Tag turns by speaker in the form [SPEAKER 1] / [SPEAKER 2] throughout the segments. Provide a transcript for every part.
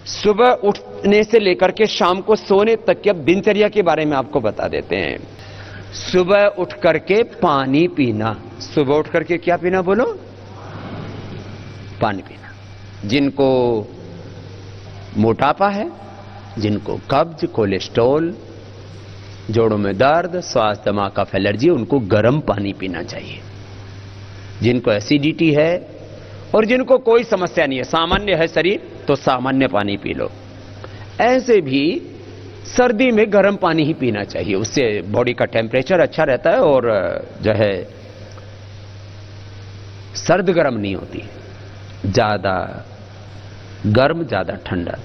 [SPEAKER 1] सुबह उठने से लेकर के शाम को सोने तक की अब दिनचर्या के बारे में आपको बता देते हैं। सुबह उठ करके पानी पीना। सुबह उठ करके क्या पीना बोलो? पानी पीना। जिनको मोटापा है, जिनको कब्ज, कोलेस्ट्रॉल, जोड़ों में दर्द, श्वास दमा कफ एलर्जी, उनको गर्म पानी पीना चाहिए। जिनको एसिडिटी है और जिनको कोई समस्या नहीं है, सामान्य है शरीर, तो सामान्य पानी पी लो। ऐसे भी सर्दी में गर्म पानी ही पीना चाहिए, उससे बॉडी का टेम्परेचर अच्छा रहता है और जो है सर्द गर्म नहीं होती, ज्यादा गर्म ज्यादा ठंडा।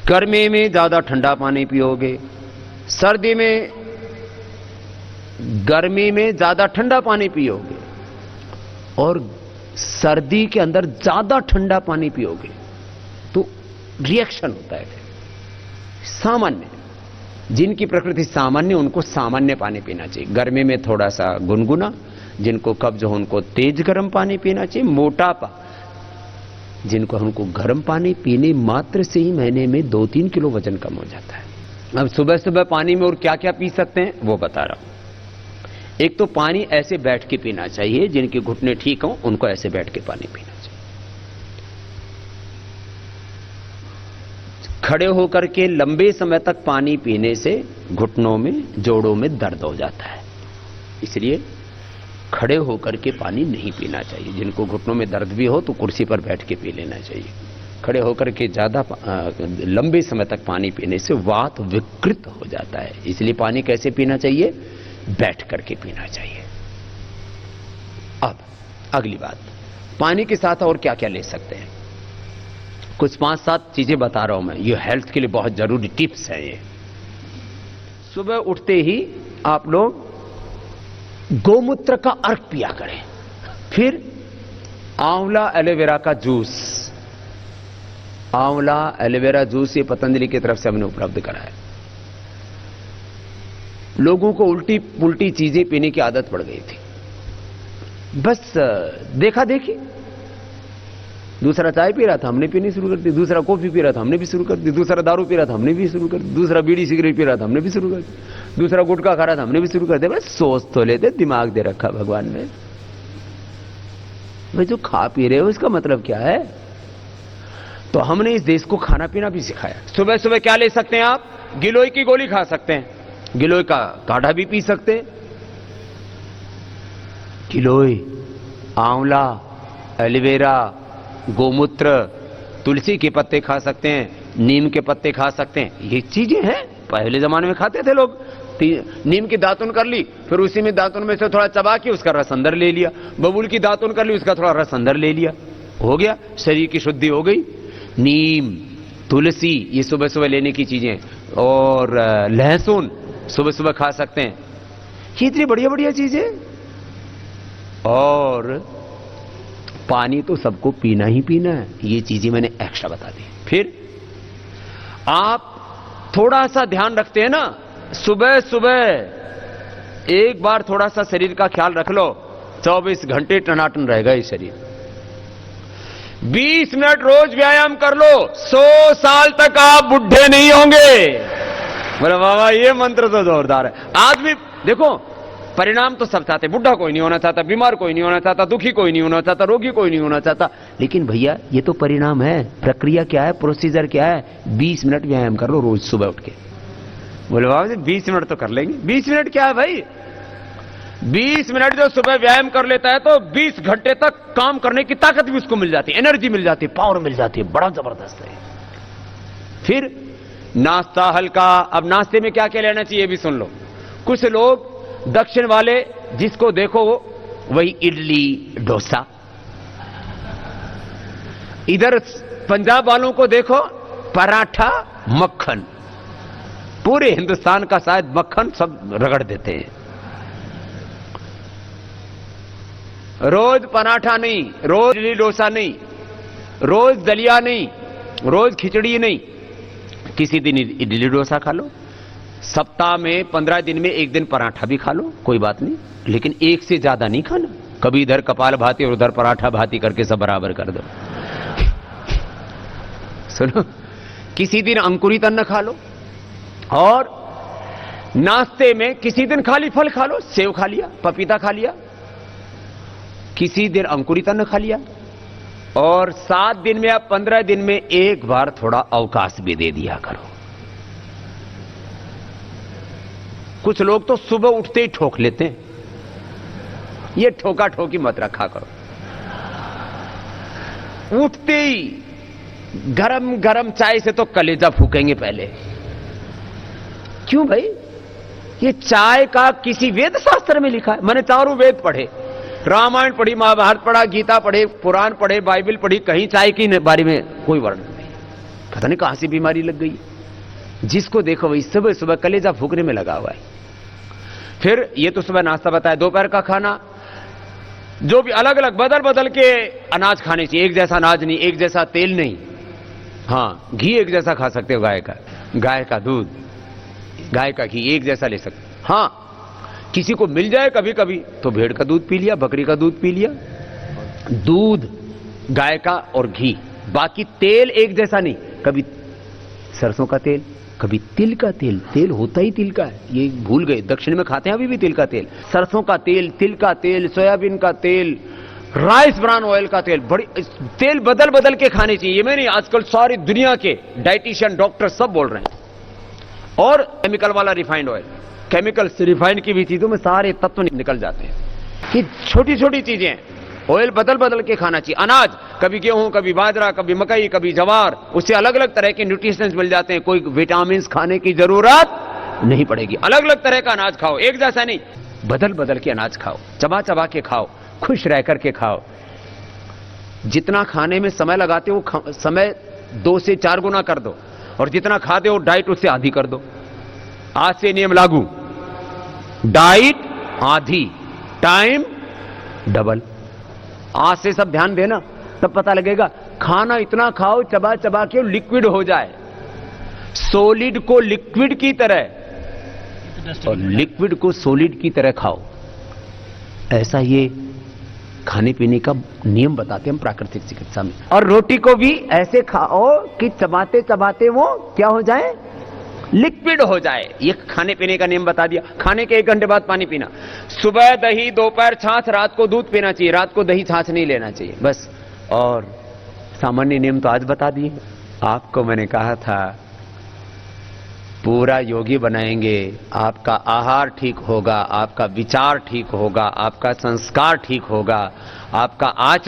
[SPEAKER 1] गर्मी में ज्यादा ठंडा पानी पियोगे, सर्दी में गर्मी में ज्यादा ठंडा पानी पियोगे और सर्दी के अंदर ज्यादा ठंडा पानी पियोगे तो रिएक्शन होता है। सामान्य, जिनकी प्रकृति सामान्य, उनको सामान्य पानी पीना चाहिए। गर्मी में थोड़ा सा गुनगुना, जिनको कब्ज हो उनको तेज गर्म पानी पीना चाहिए। मोटापा, जिनको हमको गर्म पानी पीने मात्र से ही महीने में 2-3 किलो वजन कम हो जाता है। अब सुबह सुबह पानी में और क्या क्या पी सकते हैं वो बता रहा हूं। एक तो पानी ऐसे बैठ के पीना चाहिए, जिनके घुटने ठीक हों उनको ऐसे बैठ के पानी पीना चाहिए। खड़े होकर के लंबे समय तक पानी पीने से घुटनों में, जोड़ों में दर्द हो जाता है, इसलिए खड़े होकर के पानी नहीं पीना चाहिए। जिनको घुटनों में दर्द भी हो तो कुर्सी पर बैठ के पी लेना चाहिए। खड़े होकर के ज्यादा लंबे समय तक पानी पीने से वात विकृत हो जाता है, इसलिए पानी कैसे पीना चाहिए? बैठ करके पीना चाहिए। अब अगली बात, पानी के साथ और क्या क्या ले सकते हैं? कुछ 5-7 चीजें बता रहा हूं मैं, ये हेल्थ के लिए बहुत जरूरी टिप्स है ये। सुबह उठते ही आप लोग गोमूत्र का अर्क पिया करें। फिर आंवला एलोवेरा का जूस, आंवला एलोवेरा जूस ये पतंजलि की तरफ से हमने उपलब्ध कराया। लोगों को उल्टी पुल्टी चीजें पीने की आदत पड़ गई थी, बस देखा देखी। दूसरा चाय पी रहा था, हमने पीनी शुरू कर दी। दूसरा कॉफी पी रहा था, हमने भी शुरू कर दी। दूसरा दारू पी रहा था, हमने भी शुरू कर दी। दूसरा बीड़ी सिगरेट पी रहा था, हमने भी शुरू कर दी। दूसरा गुटखा खा रहा था, हमने भी शुरू कर दिया। बस सोच तो लेते, दिमाग दे रखा भगवान ने। भाई जो खा पी रहे हो इसका मतलब क्या है? तो हमने इस देश को खाना पीना भी सिखाया। सुबह सुबह क्या ले सकते हैं आप? गिलोय की गोली खा सकते हैं, गिलोय का काढ़ा भी पी सकते हैं। गिलोय, आंवला, एलोवेरा, गोमूत्र, तुलसी के पत्ते खा सकते हैं, नीम के पत्ते खा सकते हैं। ये चीजें हैं, पहले जमाने में खाते थे लोग। नीम की दातुन कर ली, फिर उसी में दातुन में से थोड़ा चबा के उसका रस अंदर ले लिया। बबूल की दातुन कर ली, उसका थोड़ा रस अंदर ले लिया, हो गया, शरीर की शुद्धि हो गई। नीम, तुलसी, ये सुबह सुबह लेने की चीजें। और लहसुन सुबह सुबह खा सकते हैं। ये इतनी बढ़िया बढ़िया चीजें। और पानी तो सबको पीना ही पीना है, ये चीजें मैंने एक्स्ट्रा बता दी। फिर आप थोड़ा सा ध्यान रखते हैं ना, सुबह सुबह एक बार थोड़ा सा शरीर का ख्याल रख लो, 24 घंटे टनाटन रहेगा ये शरीर। 20 मिनट रोज व्यायाम कर लो, 100 साल तक आप बुढ़े नहीं होंगे। बोले बाबा ये मंत्र तो जोरदार है। आदमी देखो, परिणाम तो सब चाहते, बुढ़ा कोई नहीं होना चाहता, बीमार कोई नहीं होना चाहता, दुखी कोई नहीं होना चाहता, रोगी कोई नहीं होना चाहता। लेकिन भैया ये तो परिणाम है। प्रक्रिया क्या है, प्रोसीजर क्या है? 20 मिनट व्यायाम कर लो रोज सुबह उठ के। बोले बाबा जी 20 मिनट तो कर लेंगे। 20 मिनट क्या है भाई? 20 मिनट जो सुबह व्यायाम कर लेता है तो 20 घंटे तक काम करने की ताकत भी उसको मिल जाती है, एनर्जी मिल जाती है, पावर मिल जाती है, बड़ा जबरदस्त है। फिर नाश्ता हल्का। अब नाश्ते में क्या क्या लेना चाहिए भी सुन लो। कुछ लोग दक्षिण वाले, जिसको देखो वही इडली डोसा। इधर पंजाब वालों को देखो पराठा मक्खन। पूरे हिंदुस्तान का शायद मक्खन सब रगड़ देते हैं। रोज पराठा नहीं, रोज इडली डोसा नहीं, रोज दलिया नहीं, रोज खिचड़ी नहीं, किसी दिन इडली डोसा खा लो। सप्ताह में 15 दिन में एक दिन पराठा भी खा लो, कोई बात नहीं, लेकिन एक से ज्यादा नहीं खाना। कभी इधर कपाल भाती और उधर पराठा भाती करके सब बराबर कर दो। सुनो, किसी दिन अंकुरित अन्न खा लो, और नाश्ते में किसी दिन खाली फल खा लो, सेव खा लिया, पपीता खा लिया, किसी दिन अंकुरित अन्न खा लिया, और 7 दिन में या 15 दिन में एक बार थोड़ा अवकाश भी दे दिया करो। कुछ लोग तो सुबह उठते ही ठोक लेते हैं, ये ठोका ठोकी मत रखा करो। उठते ही गरम गरम चाय से तो कलेजा फूकेंगे पहले। क्यों भाई? ये चाय का किसी वेद शास्त्र में लिखा है? मैंने चारों वेद पढ़े, रामायण पढ़ी, महाभारत पढ़ा, गीता पढ़े, पुराण पढ़े, बाइबल पढ़ी, कहीं चाय के बारे में कोई वर्णन नहीं। पता नहीं कहां से बीमारी लग गई। जिसको देखो वही सुबह सुबह कलेजा फूकने में लगा हुआ है। फिर ये तो सुबह नाश्ता बताया, दोपहर का खाना जो भी अलग अलग बदल बदल के अनाज खाने चाहिए, एक जैसा अनाज नहीं, एक जैसा तेल नहीं। हाँ, घी एक जैसा खा सकते हो, गाय का दूध, गाय का घी एक जैसा ले सकते। हाँ, किसी को मिल जाए कभी कभी तो भेड़ का दूध पी लिया, बकरी का दूध पी लिया, दूध गाय का और घी। बाकी तेल एक जैसा नहीं, कभी सरसों का तेल, कभी तिल का तेल। तेल होता ही तिल का है, ये भूल गए, दक्षिण में खाते हैं अभी भी तिल का तेल। सरसों का तेल, तिल का तेल, सोयाबीन का तेल, राइस ब्रान ऑयल का तेल, बड़ी तेल बदल बदल के खाने चाहिए। ये मैं नहीं, आजकल सारी दुनिया के डाइटिशियन डॉक्टर सब बोल रहे हैं। और केमिकल वाला रिफाइंड ऑयल, केमिकल से रिफाइंड की भी चीजों में सारे तत्व निकल जाते हैं। कि छोटी छोटी चीजें, ऑयल बदल बदल के खाना चाहिए। अनाज, कभी गेहूं, कभी बाजरा, कभी मकई, कभी जवार, उससे अलग अलग तरह के न्यूट्रिशंस मिल जाते हैं। कोई विटामिन खाने की जरूरत नहीं पड़ेगी। अलग अलग तरह का अनाज खाओ, एक जैसा नहीं, बदल बदल के अनाज खाओ, चबा चबा के खाओ, खुश रह करके खाओ। जितना खाने में समय लगाते हो समय 2 से 4 गुना कर दो, और जितना खाते हो डाइट उससे आधी कर दो। आज से नियम लागू, डाइट आधी, टाइम डबल। आज से सब ध्यान देना, तब पता लगेगा। खाना इतना खाओ चबा चबा के लिक्विड हो जाए, सॉलिड को लिक्विड की तरह और लिक्विड को सॉलिड की तरह खाओ। ऐसा ये खाने पीने का नियम बताते हैं हम प्राकृतिक चिकित्सा में। और रोटी को भी ऐसे खाओ कि चबाते चबाते वो क्या हो जाए, लिक्विड हो जाए। ये खाने पीने का नियम बता दिया। खाने के 1 घंटे बाद पानी पीना, सुबह दही, दोपहर छाछ, रात को दूध पीना चाहिए, रात को दही छाछ नहीं लेना चाहिए, बस। और सामान्य नियम तो आज बता दिए आपको। मैंने कहा था पूरा योगी बनाएंगे, आपका आहार ठीक होगा, आपका विचार ठीक होगा, आपका संस्कार ठीक होगा, आपका आचरण